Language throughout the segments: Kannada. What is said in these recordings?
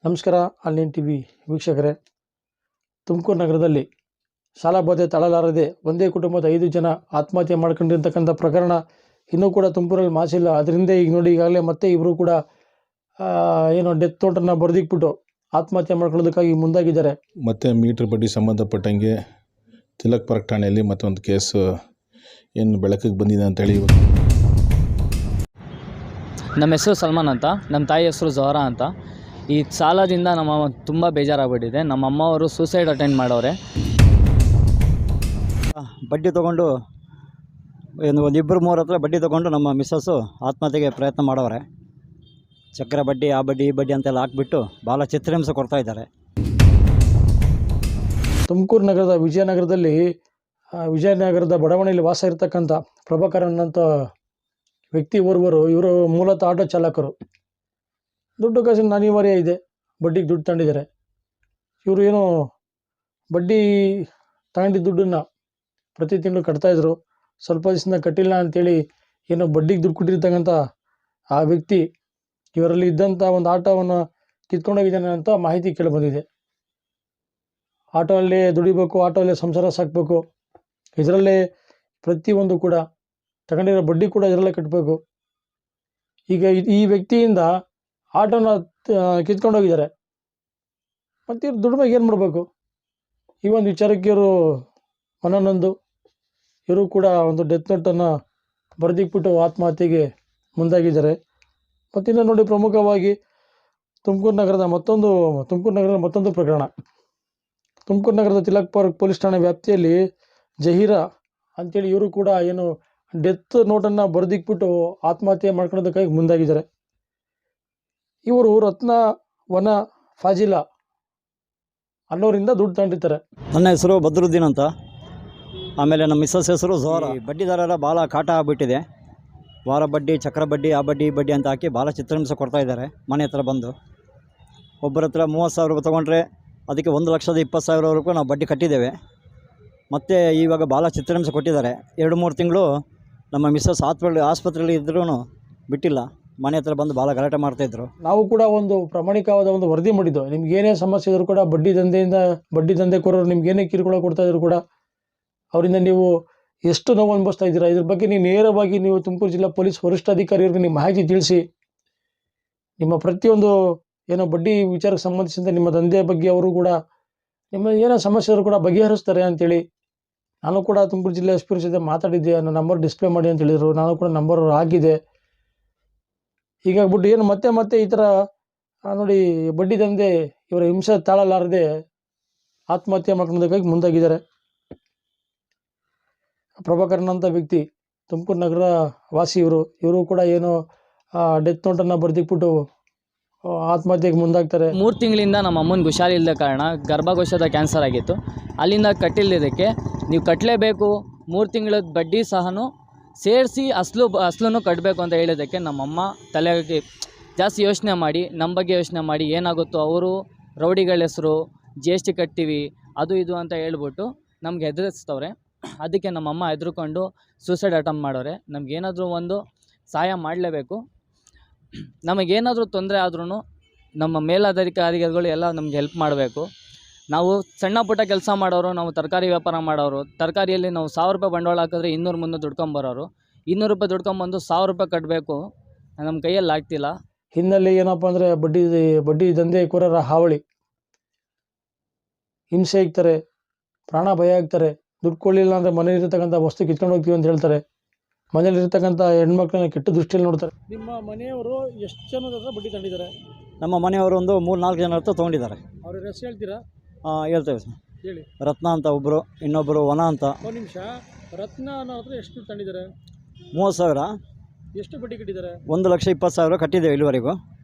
ನಮಸ್ಕಾರ ಆನ್ಲೈನ್ ಟಿವಿ ವೀಕ್ಷಕರೇ. ತುಮಕೂರು ನಗರದಲ್ಲಿ ಶಾಲಾಬೋಧೆ ತಾಳಲಾರದೆ ಒಂದೇ ಕುಟುಂಬದ 5 ಜನ ಆತ್ಮಹತ್ಯೆ ಮಾಡ್ಕೊಂಡಿರ್ತಕ್ಕಂಥ ಪ್ರಕರಣ ಇನ್ನೂ ಕೂಡ ತುಮಕೂರಲ್ಲಿ ಮಾಸಿಲ್ಲ. ಅದರಿಂದ ಈಗ ನೋಡಿ, ಈಗಾಗಲೇ ಮತ್ತೆ ಇಬ್ಬರು ಕೂಡ ಡೆತ್ ನೋಟನ್ನು ಬರೆದಿಕ್ಬಿಟ್ಟು ಆತ್ಮಹತ್ಯೆ ಮಾಡ್ಕೊಳ್ಳೋದಕ್ಕಾಗಿ ಮುಂದಾಗಿದ್ದಾರೆ. ಮತ್ತು ಮೀಟ್ರ್ ಬಡ್ಡಿ ಸಂಬಂಧಪಟ್ಟಂಗೆ ತಿಲಕ್ ಪಾರ್ಕ್ ಠಾಣೆಯಲ್ಲಿ ಮತ್ತೊಂದು ಕೇಸ್ ಏನು ಬೆಳಕಿಗೆ ಬಂದಿದೆ ಅಂತೇಳಿ. ನಮ್ಮ ಹೆಸರು ಸಲ್ಮಾನ್ ಅಂತ, ನಮ್ಮ ತಾಯಿ ಹೆಸರು ಜೋಹರಾ ಅಂತ. ಈ ಸಾಲದಿಂದ ನಮ್ಮ ತುಂಬ ಬೇಜಾರಾಗ್ಬಿಟ್ಟಿದೆ. ನಮ್ಮ ಅಮ್ಮವರು ಸೂಸೈಡ್ ಅಟೆಂಡ್ ಮಾಡವ್ರೆ. ಬಡ್ಡಿ ತೊಗೊಂಡು ಒಂದು ಇಬ್ಬರು ಮೂರು ಹತ್ರ ಬಡ್ಡಿ ತೊಗೊಂಡು ನಮ್ಮ ಮಿಸ್ಸಸ್ಸು ಆತ್ಮಹತ್ಯೆಗೆ ಪ್ರಯತ್ನ ಮಾಡವ್ರೆ. ಚಕ್ರ ಬಡ್ಡಿ, ಆ ಬಡ್ಡಿ, ಈ ಬಡ್ಡಿ ಅಂತೆಲ್ಲ ಹಾಕ್ಬಿಟ್ಟು ಭಾಳ ಚಿತ್ರಹಿಂಸೆ ಕೊಡ್ತಾಯಿದ್ದಾರೆ. ತುಮಕೂರು ನಗರದ ವಿಜಯನಗರದ ಬಡಾವಣೆಯಲ್ಲಿ ವಾಸ ಇರತಕ್ಕಂಥ ಪ್ರಭಾಕರನ್ ಅಂತ ವ್ಯಕ್ತಿ ಓರ್ವರು. ಇವರು ಮೂಲತಃ ಆಟೋ ಚಾಲಕರು. ದುಡ್ಡು ಕಾಸಿನ ಅನಿವಾರ್ಯ ಇದೆ, ಬಡ್ಡಿಗೆ ದುಡ್ಡು ತಗೊಂಡಿದ್ದಾರೆ. ಇವರು ಏನೋ ಬಡ್ಡಿ ತಗೊಂಡಿದ್ದ ದುಡ್ಡನ್ನು ಪ್ರತಿ ತಿಂಗಳು ಕಟ್ತಾಯಿದ್ರು. ಸ್ವಲ್ಪ ದಿವಸದಿಂದ ಕಟ್ಟಿಲ್ಲ ಅಂಥೇಳಿ ಏನೋ ಬಡ್ಡಿಗೆ ದುಡ್ಡು ಕೊಟ್ಟಿರ್ತಕ್ಕಂಥ ಆ ವ್ಯಕ್ತಿ ಇವರಲ್ಲಿ ಇದ್ದಂಥ ಒಂದು ಆಟೋವನ್ನು ಕಿತ್ಕೊಂಡೋಗಿದ್ದಾನೆ ಅಂತ ಮಾಹಿತಿ ಕೇಳಿಬಂದಿದೆ. ಆಟೋಲ್ಲೇ ದುಡಿಬೇಕು, ಆಟೋಲ್ಲೇ ಸಂಸಾರ ಸಾಕಬೇಕು, ಇದರಲ್ಲೇ ಪ್ರತಿಯೊಂದು ಕೂಡ ತಗೊಂಡಿರೋ ಬಡ್ಡಿ ಕೂಡ ಇದರಲ್ಲೇ ಕಟ್ಟಬೇಕು. ಈಗ ಈ ವ್ಯಕ್ತಿಯಿಂದ ಆಟೋನ ಕಿತ್ಕೊಂಡೋಗಿದ್ದಾರೆ. ಮತ್ತು ಇವ್ರು ದುಡಿಮೆ ಏನು ಮಾಡಬೇಕು? ಈ ಒಂದು ವಿಚಾರಕ್ಕೆ ಇವರು ಮನನೊಂದು ಇವರು ಕೂಡ ಒಂದು ಡೆತ್ ನೋಟನ್ನು ಬರೆದಿಕ್ಬಿಟ್ಟು ಆತ್ಮಹತ್ಯೆಗೆ ಮುಂದಾಗಿದ್ದಾರೆ. ಮತ್ತಿನ್ನು ನೋಡಿ, ಪ್ರಮುಖವಾಗಿ ತುಮಕೂರು ನಗರದ ಮತ್ತೊಂದು ಪ್ರಕರಣ. ತುಮಕೂರು ನಗರದ ತಿಲಕ್ ಪಾರ್ಕ್ ಪೊಲೀಸ್ ಠಾಣೆ ವ್ಯಾಪ್ತಿಯಲ್ಲಿ ಜಹೀರಾ ಅಂಥೇಳಿ ಇವರು ಕೂಡ ಏನು ಡೆತ್ ನೋಟನ್ನು ಬರೆದಿಕ್ಬಿಟ್ಟು ಆತ್ಮಹತ್ಯೆ ಮಾಡ್ಕೊಳ್ಳೋದಕ್ಕಾಗಿ ಮುಂದಾಗಿದ್ದಾರೆ. ಇವರು ರತ್ನ ವನ ಫಾಜಿಲಾ ಅನ್ನೋರಿಂದ ದುಡ್ಡು ತಗೊಂಡಿರ್ತಾರೆ. ನನ್ನ ಹೆಸರು ಬದ್ರುದ್ದೀನ್ ಅಂತ. ಆಮೇಲೆ ನಮ್ಮ ಮಿಸ್ಸಸ್ ಹೆಸರು ಜೋಹರಾ. ಬಡ್ಡಿದಾರರ ಭಾಳ ಕಾಟ ಆಗಿಬಿಟ್ಟಿದೆ. ವಾರ ಬಡ್ಡಿ, ಚಕ್ರ ಬಡ್ಡಿ, ಆ ಬಡ್ಡಿ, ಈ ಬಡ್ಡಿ ಅಂತ ಹಾಕಿ ಭಾಳ ಚಿತ್ರಹಿಂಸೆ ಕೊಡ್ತಾಯಿದ್ದಾರೆ. ಮನೆ ಹತ್ರ ಬಂದು ಒಬ್ಬರ ಹತ್ರ 30,000 ರೂಪಾಯಿ ತೊಗೊಂಡ್ರೆ ಅದಕ್ಕೆ 1,20,000 ನಾವು ಬಡ್ಡಿ ಕಟ್ಟಿದ್ದೇವೆ. ಮತ್ತು ಇವಾಗ ಭಾಳ ಚಿತ್ರಹಿಂಸೆ ಕೊಟ್ಟಿದ್ದಾರೆ. 2-3 ತಿಂಗಳು ನಮ್ಮ ಮಿಸ್ಸಸ್ ಆಸ್ಪತ್ರೆಯಲ್ಲಿ ಇದ್ರೂ ಬಿಟ್ಟಿಲ್ಲ. ಮನೆ ಹತ್ರ ಬಂದು ಭಾಳ ಗಲಾಟೆ ಮಾಡ್ತಾಯಿದ್ರು. ನಾವು ಕೂಡ ಒಂದು ಪ್ರಾಮಾಣಿಕವಾದ ಒಂದು ವರದಿ ಮಾಡಿದ್ದು. ನಿಮ್ಗೆ ಏನೇ ಸಮಸ್ಯೆ ಇದ್ರೂ ಕೂಡ ಬಡ್ಡಿ ದಂಧೆಕೋರರು ನಿಮ್ಗೆ ಏನೇ ಕಿರುಕುಳ ಕೊಡ್ತಾ ಇದ್ರು ಕೂಡ ಅವರಿಂದ ನೀವು ಎಷ್ಟು ನೋವು ಅನುಭವಿಸ್ತಾ ಇದ್ದೀರಾ, ಇದ್ರ ಬಗ್ಗೆ ನೀವು ನೇರವಾಗಿ ತುಮಕೂರು ಜಿಲ್ಲಾ ಪೊಲೀಸ್ ವರಿಷ್ಠಾಧಿಕಾರಿಯವ್ರಿಗೆ ನಿಮ್ಮ ಮಾಹಿತಿ ತಿಳಿಸಿ, ನಿಮ್ಮ ಪ್ರತಿಯೊಂದು ಬಡ್ಡಿ ವಿಚಾರಕ್ಕೆ ಸಂಬಂಧಿಸಿದಂತೆ ನಿಮ್ಮ ದಂಧೆಯ ಬಗ್ಗೆ ಅವರು ಕೂಡ ನಿಮ್ಮ ಏನೋ ಸಮಸ್ಯೆ ಇದ್ರೂ ಕೂಡ ಬಗೆಹರಿಸ್ತಾರೆ ಅಂತೇಳಿ ನಾನು ಕೂಡ ತುಮಕೂರು ಜಿಲ್ಲೆ ಎಸ್ ಪಿ ಜೊತೆ ಮಾತಾಡಿದ್ದೆ. ನನ್ನ ನಂಬರ್ ಡಿಸ್ಪ್ಲೇ ಮಾಡಿ ಅಂತ ಹೇಳಿದರು. ನಾನು ಕೂಡ ನಂಬರ್ ಆಗಿದೆ. ಹೀಗಾಗ್ಬಿಟ್ಟು ಏನು ಮತ್ತೆ ಈ ಥರ ನೋಡಿ, ಬಡ್ಡಿ ದಂಧೆ ಇವರ ಹಿಂಸೆ ತಾಳಲಾರದೆ ಆತ್ಮಹತ್ಯೆ ಮಾಡ್ಕೊಳ್ಳೋದಕ್ಕಾಗಿ ಮುಂದಾಗಿದ್ದಾರೆ. ಪ್ರಭಾಕರನ್ ಅಂತ ವ್ಯಕ್ತಿ ತುಮಕೂರು ನಗರ ವಾಸಿ. ಇವರು ಕೂಡ ಏನೋ ಡೆತ್ ನೋಟನ್ನು ಬರೆದಿಕ್ಬಿಟ್ಟು ಆತ್ಮಹತ್ಯೆಗೆ ಮುಂದಾಗ್ತಾರೆ. 3 ತಿಂಗಳಿಂದ ನಮ್ಮ ಅಮ್ಮನಿಗೆ ಹುಷಾರಿಲ್ಲದ ಕಾರಣ ಗರ್ಭಕೋಶದ ಕ್ಯಾನ್ಸರ್ ಆಗಿತ್ತು. ಅಲ್ಲಿಂದ ಕಟ್ಟಿಲ್ಲದಕ್ಕೆ ನೀವು ಕಟ್ಟಲೇಬೇಕು, 3 ತಿಂಗಳ ಬಡ್ಡಿ ಸಹನೂ ಸೇರಿಸಿ ಅಸ್ಲೂ ಕಟ್ಟಬೇಕು ಅಂತ ಹೇಳಿದ್ದಕ್ಕೆ ನಮ್ಮಮ್ಮ ತಲೆಗೆ ಜಾಸ್ತಿ ಯೋಚನೆ ಮಾಡಿ, ನಮ್ಮ ಬಗ್ಗೆ ಯೋಚನೆ ಮಾಡಿ ಏನಾಗುತ್ತೋ, ಅವರು ರೌಡಿಗಳ ಹೆಸರು GST ಕಟ್ತೀವಿ ಅದು ಇದು ಅಂತ ಹೇಳ್ಬಿಟ್ಟು ನಮ್ಗೆ ಹೆದರಿಸ್ತವ್ರೆ. ಅದಕ್ಕೆ ನಮ್ಮಮ್ಮ ಹೆದರ್ಕೊಂಡು ಸೂಸೈಡ್ ಅಟೆಂಪ್ಟ್ ಮಾಡೋರೆ. ನಮಗೇನಾದರೂ ಒಂದು ಸಹಾಯ ಮಾಡಲೇಬೇಕು. ನಮಗೇನಾದರೂ ತೊಂದರೆ ಆದ್ರೂ ನಮ್ಮ ಮೇಲಧಿಕಾರಿಗಳು ಎಲ್ಲ ನಮ್ಗೆ ಹೆಲ್ಪ್ ಮಾಡಬೇಕು. ನಾವು ಸಣ್ಣ ಪುಟ್ಟ ಕೆಲಸ ಮಾಡೋರು, ನಾವು ತರಕಾರಿ ವ್ಯಾಪಾರ ಮಾಡೋರು. ತರಕಾರಿಯಲ್ಲಿ ನಾವು 1,000 ರೂಪಾಯಿ ಬಂಡವಾಳ ಹಾಕಿದ್ರೆ 200-300 ದುಡ್ಕೊಂಬರೋರು. 200 ರೂಪಾಯಿ ದುಡ್ಕೊಂಬಂದು 1,000 ರೂಪಾಯಿ ಕಟ್ಟಬೇಕು, ನಮ್ಮ ಕೈಯಲ್ಲಿ ಆಗ್ತಿಲ್ಲ. ಹಿನ್ನೆಲೆ ಏನಪ್ಪ ಅಂದರೆ ಬಡ್ಡಿ ದಂಧೆಕೋರರ ಹಾವಳಿ, ಹಿಂಸೆ ಆಗ್ತಾರೆ, ಪ್ರಾಣ ಭಯ ಆಗ್ತಾರೆ. ದುಡ್ಡು ಕೊಡಲಿಲ್ಲ ಅಂದರೆ ಮನೆಯಲ್ಲಿರ್ತಕ್ಕಂಥ ವಸ್ತು ಕಿತ್ಕೊಂಡು ಹೋಗ್ತೀವಿ ಅಂತ ಹೇಳ್ತಾರೆ. ಮನೇಲಿರ್ತಕ್ಕಂಥ ಹೆಣ್ಮಕ್ಳನ್ನ ಕೆಟ್ಟ ದೃಷ್ಟಿಯಲ್ಲಿ ನೋಡ್ತಾರೆ. ನಿಮ್ಮ ಮನೆಯವರು ಎಷ್ಟು ಜನದ ಹತ್ರ ಬಡ್ಡಿ ತಗೊಂಡಿದ್ದಾರೆ? ನಮ್ಮ ಮನೆಯವರು ಒಂದು 3-4 ಜನ ಹತ್ರ ತೊಗೊಂಡಿದ್ದಾರೆ. ಅವ್ರ ಹೆಸರು ಹೇಳ್ತೀರಾ? ಹೇಳ್ತೇವೆ ಸರ್. ಹೇಳಿ. ರತ್ನ ಅಂತ ಒಬ್ಬರು, ಇನ್ನೊಬ್ಬರು ವನ ಅಂತ. ಒಂದು ನಿಮಿಷ. ರತ್ನ ಅನ್ನೋ ಹತ್ರ ಎಷ್ಟು ತಗೊಂಡಿದ್ದಾರೆ? 30,000. ಎಷ್ಟು ಬಡ್ಡಿ ಕಟ್ಟಿದ್ದಾರೆ? 1,20,000 ಕಟ್ಟಿದ್ದೇವೆ ಇಲ್ಲಿವರೆಗೂ.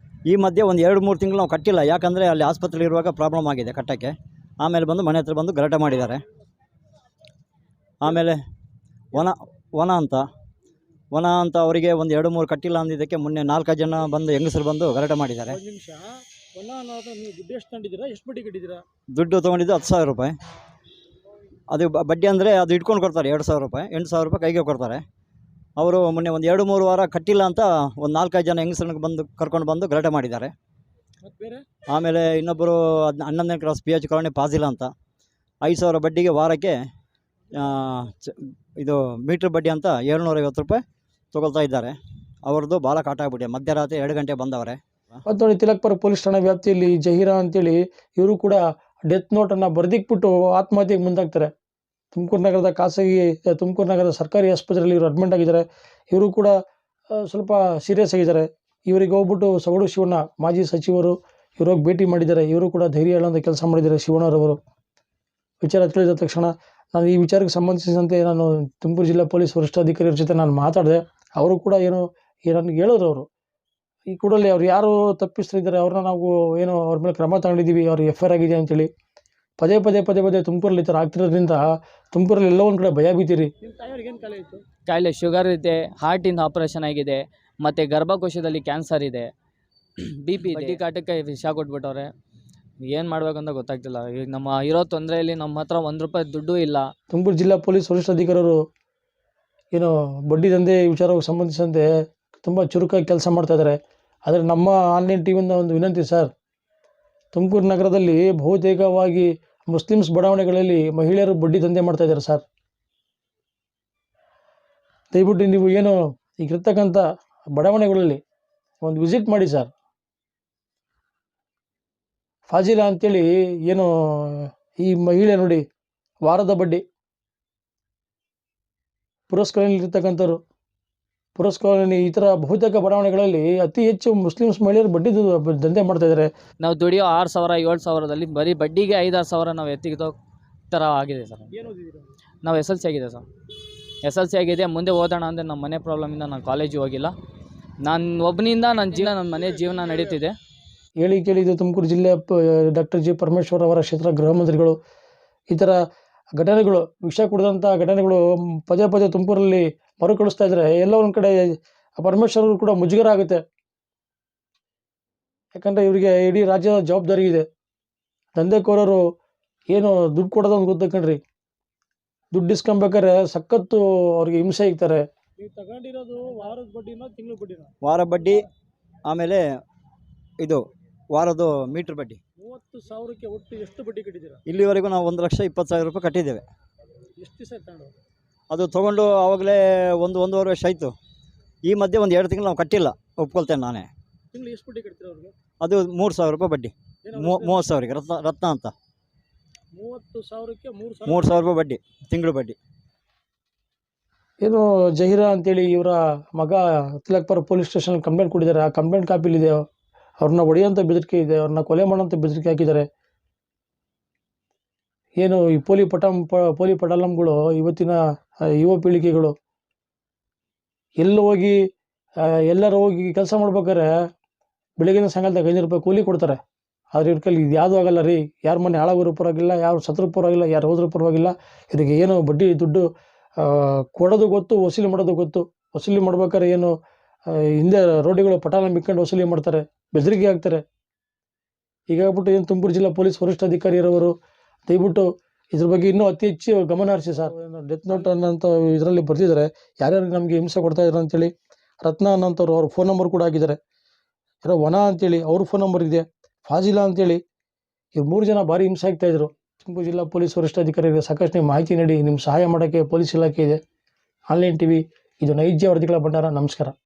ಈ ಮಧ್ಯೆ ಒಂದು 2-3 ತಿಂಗಳು ನಾವು ಕಟ್ಟಿಲ್ಲ. ಯಾಕಂದರೆ ಅಲ್ಲಿ ಆಸ್ಪತ್ರೆಯಲ್ಲಿ ಇರುವಾಗ ಪ್ರಾಬ್ಲಮ್ ಆಗಿದೆ ಕಟ್ಟೋಕ್ಕೆ. ಆಮೇಲೆ ಬಂದು ಮನೆ ಹತ್ರ ಬಂದು ಗಲಾಟೆ ಮಾಡಿದ್ದಾರೆ. ಆಮೇಲೆ ವನ ಅಂತ ಅವರಿಗೆ ಒಂದು 2-3 ಕಟ್ಟಿಲ್ಲ ಅಂದಿದ್ದಕ್ಕೆ ಮೊನ್ನೆ 4 ಜನ ಬಂದು ಹೆಂಗಸರು ಬಂದು ಗಲಾಟೆ ಮಾಡಿದ್ದಾರೆ. ಒಂದು ನಿಮಿಷ. ನೀವು ದುಡ್ಡು ಎಷ್ಟು ತಗೊಂಡಿದ್ದೀರಾ? ಎಷ್ಟು ಬಡ್ಡಿ ಕಟ್ಟಿದ್ದೀರಾ? ದುಡ್ಡು ತೊಗೊಂಡಿದ್ದು 10,000 ರೂಪಾಯಿ. ಅದು ಬಡ್ಡಿ ಅಂದರೆ ಅದು ಇಟ್ಕೊಂಡು ಕೊಡ್ತಾರೆ 2,000 ರೂಪಾಯಿ, 8,000 ರೂಪಾಯಿ ಕೈಗೆ ಕೊಡ್ತಾರೆ. ಅವರು ಮೊನ್ನೆ ಒಂದು 2-3 ವಾರ ಕಟ್ಟಿಲ್ಲ ಅಂತ ಒಂದು 4-5 ಜನ ಹೆಂಗಸರನ್ನ ಕರ್ಕೊಂಡು ಬಂದು ಗಲಾಟೆ ಮಾಡಿದ್ದಾರೆ. ಆಮೇಲೆ ಇನ್ನೊಬ್ಬರು 11ನೇ ಕ್ಲಾಸ್ PH ಕಾಲೋನಿ ಫಾಜಿಲ ಅಂತ 5,000 ಬಡ್ಡಿಗೆ ವಾರಕ್ಕೆ ಆ, ಇದು ಮೀಟ್ರ್ ಬಡ್ಡಿ ಅಂತ 750 ರೂಪಾಯಿ ತೊಗೊಳ್ತಾ ಇದ್ದಾರೆ. ಅವ್ರದ್ದು ಭಾಳ ಕಾಟ ಆಗ್ಬಿಟ್ಟಿದೆ. ಮಧ್ಯರಾತ್ರಿ 2 ಗಂಟೆ ಬಂದವರೆ. ಮತ್ತು ನೋಡಿ, ತಿಲಕ್ಪುರ ಪೊಲೀಸ್ ಠಾಣಾ ವ್ಯಾಪ್ತಿಯಲ್ಲಿ ಜಹೀರಾ ಅಂತೇಳಿ ಇವರು ಕೂಡ ಡೆತ್ ನೋಟನ್ನು ಬರೆದಿಕ್ಬಿಟ್ಟು ಆತ್ಮಹತ್ಯೆಗೆ ಮುಂದಾಗ್ತಾರೆ. ತುಮಕೂರು ನಗರದ ತುಮಕೂರು ನಗರದ ಸರ್ಕಾರಿ ಆಸ್ಪತ್ರೆಯಲ್ಲಿ ಇವರು ಅಡ್ಮಿಟ್ ಆಗಿದ್ದಾರೆ. ಇವರು ಕೂಡ ಸ್ವಲ್ಪ ಸೀರಿಯಸ್ ಆಗಿದ್ದಾರೆ. ಇವರಿಗೆ ಹೋಗ್ಬಿಟ್ಟು ಸೊಗಡು ಶಿವಣ್ಣ ಮಾಜಿ ಸಚಿವರು ಇವರು ಹೋಗಿ ಭೇಟಿ ಮಾಡಿದ್ದಾರೆ. ಇವರು ಕೂಡ ಧೈರ್ಯ ಹೇಳುವಂಥ ಕೆಲಸ ಮಾಡಿದ್ದಾರೆ ಶಿವಣ್ಣರವರು. ವಿಚಾರ ತಿಳಿದ ತಕ್ಷಣ ನಾನು ಈ ವಿಚಾರಕ್ಕೆ ಸಂಬಂಧಿಸಿದಂತೆ ನಾನು ತುಮಕೂರು ಜಿಲ್ಲಾ ಪೊಲೀಸ್ ವರಿಷ್ಠಾಧಿಕಾರಿಯವ್ರ ಜೊತೆ ನಾನು ಮಾತಾಡಿದೆ. ಅವರು ಕೂಡ ನನಗೆ ಹೇಳಿದ್ರು. ಅವರು ಈ ಕೂಡಲೇ ಅವ್ರು ಯಾರು ತಪ್ಪಿಸ್ತಿದ್ದಾರೆ ಅವ್ರನ್ನ ನಾವು ಅವ್ರ ಮೇಲೆ ಕ್ರಮ ತಗೊಂಡಿದ್ದೀವಿ, ಅವ್ರಿಗೆ FIR ಆಗಿದೆ ಅಂತೇಳಿ ಪದೇ ತುಮಕೂರಲ್ಲಿ ಈ ಥರ ಆಗ್ತಿರೋದ್ರಿಂದ ತುಮಕೂರಲ್ಲಿ ಎಲ್ಲೋ ಒಂದು ಕಡೆ ಭಯ ಬೀತೀರಿ. ಕಾಯಿಲೆ ಶುಗರ್ ಇದೆ, ಹಾರ್ಟಿಂದ ಆಪರೇಷನ್ ಆಗಿದೆ, ಮತ್ತು ಗರ್ಭಕೋಶದಲ್ಲಿ ಕ್ಯಾನ್ಸರ್ ಇದೆ, BP ಇದೆ. ಬಡ್ಡಿ ಕಾಟಕ್ಕೆ ವಿಷ ಕೊಟ್ಬಿಟ್ಟವ್ರೆ. ಏನು ಮಾಡಬೇಕಂತ ಗೊತ್ತಾಗ್ತಿಲ್ಲ. ಈಗ ನಮ್ಮ ಇರೋ ತೊಂದರೆಯಲ್ಲಿ ನಮ್ಮ ಹತ್ರ ₹1 ದುಡ್ಡು ಇಲ್ಲ. ತುಮಕೂರು ಜಿಲ್ಲಾ ಪೊಲೀಸ್ ವರಿಷ್ಠಾಧಿಕಾರಿಯವರು ಬಡ್ಡಿ ದಂಧೆ ವಿಚಾರಕ್ಕೆ ಸಂಬಂಧಿಸಿದಂತೆ ತುಂಬ ಚುರುಕಾಗಿ ಕೆಲಸ ಮಾಡ್ತಾಯಿದ್ದಾರೆ. ಆದರೆ ನಮ್ಮ ಆನ್ಲೈನ್ ಟಿವಿಯಿಂದ ಒಂದು ವಿನಂತಿ ಸರ್, ತುಮಕೂರು ನಗರದಲ್ಲಿ ಬಹುತೇಕವಾಗಿ ಮುಸ್ಲಿಮ್ಸ್ ಬಡಾವಣೆಗಳಲ್ಲಿ ಮಹಿಳೆಯರು ಬಡ್ಡಿ ದಂಧೆ ಮಾಡ್ತಾಯಿದ್ದಾರೆ ಸರ್. ದಯವಿಟ್ಟು ನೀವು ಈಗಿರ್ತಕ್ಕಂಥ ಬಡಾವಣೆಗಳಲ್ಲಿ ಒಂದು ವಿಸಿಟ್ ಮಾಡಿ ಸರ್. ಫಾಜಿಲಾ ಅಂತೇಳಿ ಈ ಮಹಿಳೆ ನೋಡಿ, ವಾರದ ಬಡ್ಡಿ ಪುರಸ್ಕಾರದಲ್ಲಿರ್ತಕ್ಕಂಥವ್ರು. ಪುರಸ್ಕಾರದಲ್ಲಿ ಈ ಥರ ಬಹುತೇಕ ಬಡಾವಣೆಗಳಲ್ಲಿ ಅತಿ ಹೆಚ್ಚು ಮುಸ್ಲಿಮ್ಸ್ ಮಹಿಳೆಯರು ಬಡ್ಡಿ ದಂಧೆ ಮಾಡ್ತಾಯಿದ್ದಾರೆ. ನಾವು ದುಡಿಯೋ 6,000 7,000ದಲ್ಲಿ ಬರೀ ಬಡ್ಡಿಗೆ 5-6 ಸಾವಿರ ನಾವು ಎತ್ತಿಗೆ ಥರ ಆಗಿದೆ ಸರ್. ನಾವು SLC ಆಗಿದೆ ಸರ್. SLC ಆಗಿದೆ. ಮುಂದೆ ಓದೋಣ ಅಂದರೆ ನಮ್ಮ ಮನೆ ಪ್ರಾಬ್ಲಮಿಂದ ನಾನು ಕಾಲೇಜಿಗೆ ಹೋಗಿಲ್ಲ. ನಾನು ಒಬ್ಬನಿಂದ ನನ್ನ ಮನೆ ಜೀವನ ನಡೀತಿದೆ. ಹೇಳಿ ಕೇಳಿ ಇದು ತುಮಕೂರು ಜಿಲ್ಲೆ ಡಾಕ್ಟರ್ G. ಪರಮೇಶ್ವರ್ ಅವರ ಕ್ಷೇತ್ರ ಗೃಹ ಮಂತ್ರಿಗಳು. ಈ ಥರ ಘಟನೆಗಳು, ವಿಷ ಕುಡಿದಂಥ ಘಟನೆಗಳು ಪದೇ ತುಮಕೂರಲ್ಲಿ ಮರುಕಳಿಸ್ತಾ ಇದ್ದಾರೆ. ಎಲ್ಲ ಒಂದು ಕಡೆ ಪರಮೇಶ್ವರ್ ಅವರು ಕೂಡ ಮುಜುಗರ ಆಗುತ್ತೆ. ಯಾಕಂದರೆ ಇವರಿಗೆ ಇಡೀ ರಾಜ್ಯದ ಜವಾಬ್ದಾರಿ ಇದೆ. ದಂಧೆಕೋರರು ದುಡ್ಡು ಕೊಡೋದು ಅಂತ ಗೊತ್ತಕಣ್ರಿ. ದುಡ್ಡು ಇಸ್ಕೊಬೇಕಾದ್ರೆ ಸಖತ್ತು ಅವ್ರಿಗೆ ಹಿಂಸೆ ಇರ್ತಾರೆ. ನೀವು ತಗೊಂಡಿರೋದು ವಾರದ ಬಡ್ಡಿನ ತಿಂಗಳ ಬಡ್ಡಿನ? ವಾರ ಬಡ್ಡಿ, ಆಮೇಲೆ ಇದು ವಾರದ್ದು ಮೀಟ್ರ್ ಬಡ್ಡಿ. 30,000ಕ್ಕೆ ಒಟ್ಟು ಎಷ್ಟು ಬಡ್ಡಿ ಕಟ್ಟಿದ್ದೀರಾ? ಇಲ್ಲಿವರೆಗೂ ನಾವು 1,20,000 ರೂಪಾಯಿ ಕಟ್ಟಿದ್ದೇವೆ. ಎಷ್ಟು ದಿವಸ ತಗೊಂಡು? ಅದು ತೊಗೊಂಡು ಆವಾಗಲೇ 1-1.5 ವರ್ಷ ಆಯಿತು. ಈ ಮಧ್ಯೆ 1-2 ತಿಂಗಳು ನಾವು ಕಟ್ಟಿಲ್ಲ, ಒಪ್ಕೊಳ್ತೇನೆ ನಾನೇ. ತಿಂಗಳು ಎಷ್ಟು ಬಡ್ಡಿ ಕಟ್ತೀರಾ ಅವ್ರಿಗೆ? ಅದು 3,000 ರೂಪಾಯಿ ಬಡ್ಡಿ. 30,000ಗೆ ರತ್ನ ಅಂತ. 30,000ಕ್ಕೆ 3,000 ರೂಪಾಯಿ ಬಡ್ಡಿ, ತಿಂಗಳು ಬಡ್ಡಿ. ಜಹೀರಾ ಅಂತೇಳಿ ಇವರ ಮಗ ತಿಲಕ್ಪುರ ಪೊಲೀಸ್ ಸ್ಟೇಷನ್ ಕಂಪ್ಲೇಂಟ್ ಕೊಟ್ಟಿದ್ದಾರೆ. ಆ ಕಂಪ್ಲೇಂಟ್ ಕಾಪಿಲಿದೆ. ಅವ್ರನ್ನ ಹೊಡೆಯೋಂಥ ಬೆದರಿಕೆ ಇದೆ, ಅವ್ರನ್ನ ಕೊಲೆ ಮಾಡೋಂಥ ಬೆದರಿಕೆ ಹಾಕಿದ್ದಾರೆ. ಈ ಪೋಲಿ ಪಟಾಲಂಗಳು ಇವತ್ತಿನ ಯುವ ಪೀಳಿಗೆಗಳು ಎಲ್ಲರೂ ಹೋಗಿ ಕೆಲಸ ಮಾಡ್ಬೇಕಾದ್ರೆ ಬೆಳಗಿನ ಸಾಯಂಕಾಲದಾಗ 500 ರೂಪಾಯಿ ಕೂಲಿ ಕೊಡ್ತಾರೆ. ಆದರೆ ಇವ್ರ ಕೈಲಿ ಇದು ಯಾವುದೂ ಆಗಲ್ಲ ರೀ. ಯಾರ ಮನೆ ಹಾಳಾಗೋರು ಪರವಾಗಿಲ್ಲ, ಯಾರು ಸತ್ರು ಪರವಾಗಿಲ್ಲ, ಯಾರು ಹೋದ್ರೂ ಪರವಾಗಿಲ್ಲ. ಇದಕ್ಕೆ ಬಡ್ಡಿ ದುಡ್ಡು ಕೊಡೋದು ಗೊತ್ತು, ವಸೂಲಿ ಮಾಡೋದು ಗೊತ್ತು. ವಸೂಲಿ ಮಾಡ್ಬೇಕಾದ್ರೆ ಹಿಂದೆ ರೋಡಿಗಳು ಪಟಾಲ ಮಿಕ್ಕೊಂಡು ವಸೂಲಿ ಮಾಡ್ತಾರೆ, ಬೆದರಿಕೆ ಹಾಕ್ತಾರೆ. ಹೀಗಾಗ್ಬಿಟ್ಟು ತುಮಕೂರು ಜಿಲ್ಲಾ ಪೊಲೀಸ್ ವರಿಷ್ಠಾಧಿಕಾರಿಯರವರು ದಯವಿಟ್ಟು ಇದ್ರ ಬಗ್ಗೆ ಇನ್ನೂ ಅತಿ ಹೆಚ್ಚು ಗಮನ ಹರಿಸಿ ಸರ್. ಡೆತ್ ನೋಟ್ ಅನ್ನೋಂಥ ಇದರಲ್ಲಿ ಬರೆದಿದ್ದಾರೆ, ಯಾರ್ಯಾರು ನಮಗೆ ಹಿಂಸೆ ಕೊಡ್ತಾ ಇದ್ದಾರೆ ಅಂತೇಳಿ. ರತ್ನ ಅನ್ನೋಂಥವ್ರು ಅವ್ರ ಫೋನ್ ನಂಬರ್ ಕೂಡ ಹಾಕಿದ್ದಾರೆ. ವನ ಅಂತೇಳಿ ಅವ್ರ ಫೋನ್ ನಂಬರ್ ಇದೆ. ಫಾಜಿಲಾ ಅಂತೇಳಿ ಇವ್ರು 3 ಜನ ಭಾರಿ ಹಿಂಸೆ ಆಗ್ತಾಯಿದ್ರು. ತುಮಕೂರು ಜಿಲ್ಲಾ ಪೊಲೀಸ್ ವರಿಷ್ಠಾಧಿಕಾರಿಗೆ ಸಾಕಷ್ಟು ಮಾಹಿತಿ ನೀಡಿ ನಿಮ್ಮ ಸಹಾಯ ಮಾಡೋಕ್ಕೆ ಪೊಲೀಸ್ ಇಲಾಖೆ ಇದೆ. ಆನ್ಲೈನ್ ಟಿವಿ ಇದು ನೈಜ ವರದಿಗಳ ಭಂಡಾರ. ನಮಸ್ಕಾರ.